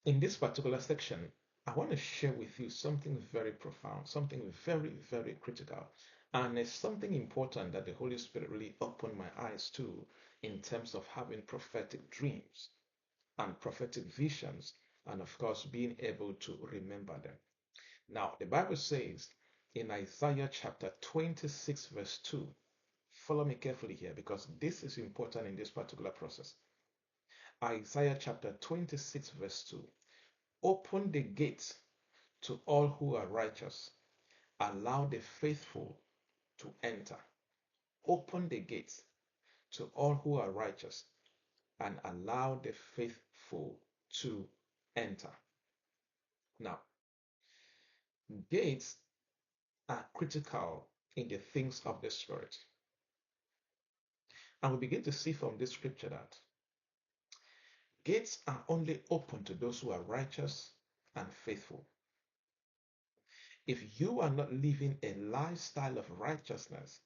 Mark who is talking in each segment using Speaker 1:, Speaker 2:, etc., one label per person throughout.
Speaker 1: In this particular section, I want to share with you something very profound, something very, very critical. And it's something important that the Holy Spirit really opened my eyes to in terms of having prophetic dreams and prophetic visions, and of course, being able to remember them. Now, the Bible says in Isaiah chapter 26, verse 2, follow me carefully here because this is important in this particular process. Isaiah chapter 26, verse 2. Open the gates to all who are righteous. Allow the faithful to enter. Open the gates to all who are righteous and allow the faithful to enter. Now, gates are critical in the things of the Spirit. And we begin to see from this scripture that gates are only open to those who are righteous and faithful. If you are not living a lifestyle of righteousness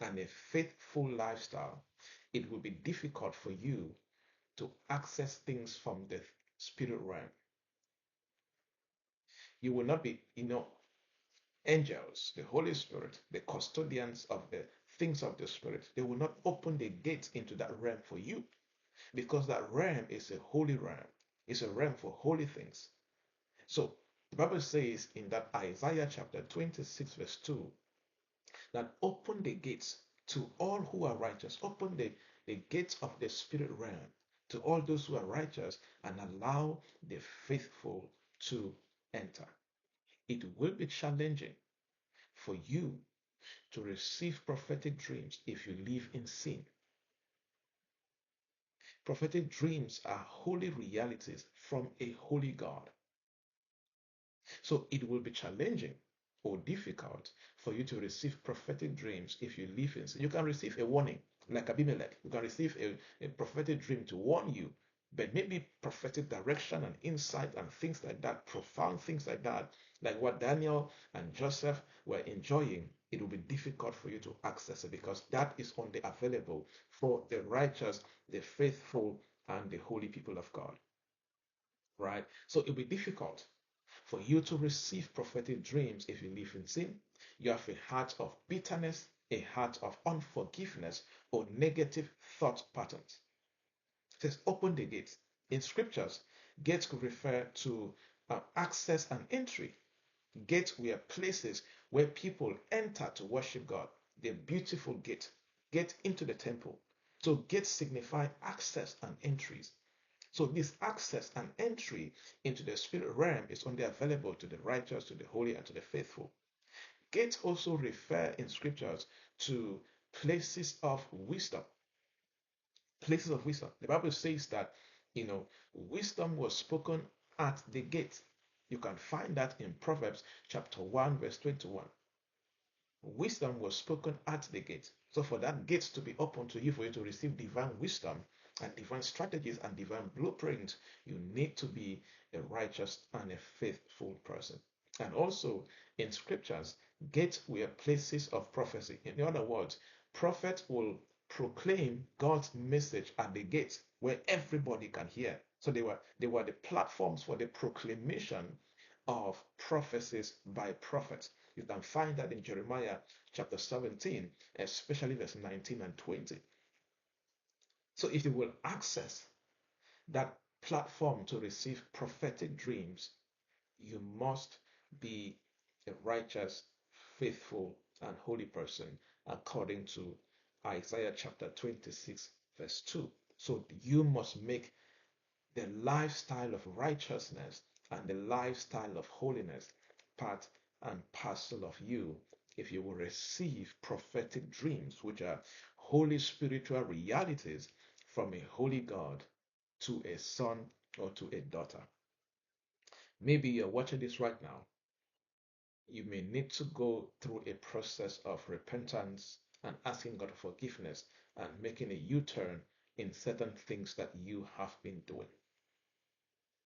Speaker 1: and a faithful lifestyle, it will be difficult for you to access things from the spirit realm. You will not be, angels, the Holy Spirit, the custodians of the things of the Spirit. They will not open the gates into that realm for you because that realm is a holy realm. It's a realm for holy things. So the Bible says in that Isaiah chapter 26, verse 2, that open the gates to all who are righteous. Open the gates of the spirit realm to all those who are righteous and allow the faithful to enter. It will be challenging for you to receive prophetic dreams if you live in sin. Prophetic dreams are holy realities from a holy God. So it will be challenging or difficult for you to receive prophetic dreams if you live in sin. You can receive a warning, like Abimelech. You can receive a prophetic dream to warn you, but maybe prophetic direction and insight and things like that, profound things like that, like what Daniel and Joseph were enjoying, it will be difficult for you to access it because that is only available for the righteous, the faithful, and the holy people of God. Right? So it will be difficult for you to receive prophetic dreams if you live in sin. You have a heart of bitterness, a heart of unforgiveness, or negative thought patterns. It says, open the gates. In scriptures, gates could refer to access and entry. Gates were places where people enter to worship God. The beautiful gate into the temple. So gates signify access and entries. So this access and entry into the spirit realm is only available to the righteous, to the holy, and to the faithful. Gates also refer in scriptures to places of wisdom. Places of wisdom. The Bible says that, wisdom was spoken at the gate. You can find that in Proverbs chapter 1, verse 21. Wisdom was spoken at the gate. So for that gate to be open to you, for you to receive divine wisdom and divine strategies and divine blueprints, you need to be a righteous and a faithful person. And also in scriptures, gates were places of prophecy. In other words, prophets will proclaim God's message at the gates where everybody can hear. So they were the platforms for the proclamation of prophecies by prophets. You can find that in Jeremiah chapter 17, especially verse 19 and 20. So if you will access that platform to receive prophetic dreams, you must be a righteous, faithful, and holy person according to Isaiah chapter 26, verse 2. So you must make the lifestyle of righteousness and the lifestyle of holiness part and parcel of you if you will receive prophetic dreams, which are holy spiritual realities from a holy God to a son or to a daughter. Maybe you're watching this right now. You may need to go through a process of repentance and asking God for forgiveness and making a U turn in certain things that you have been doing.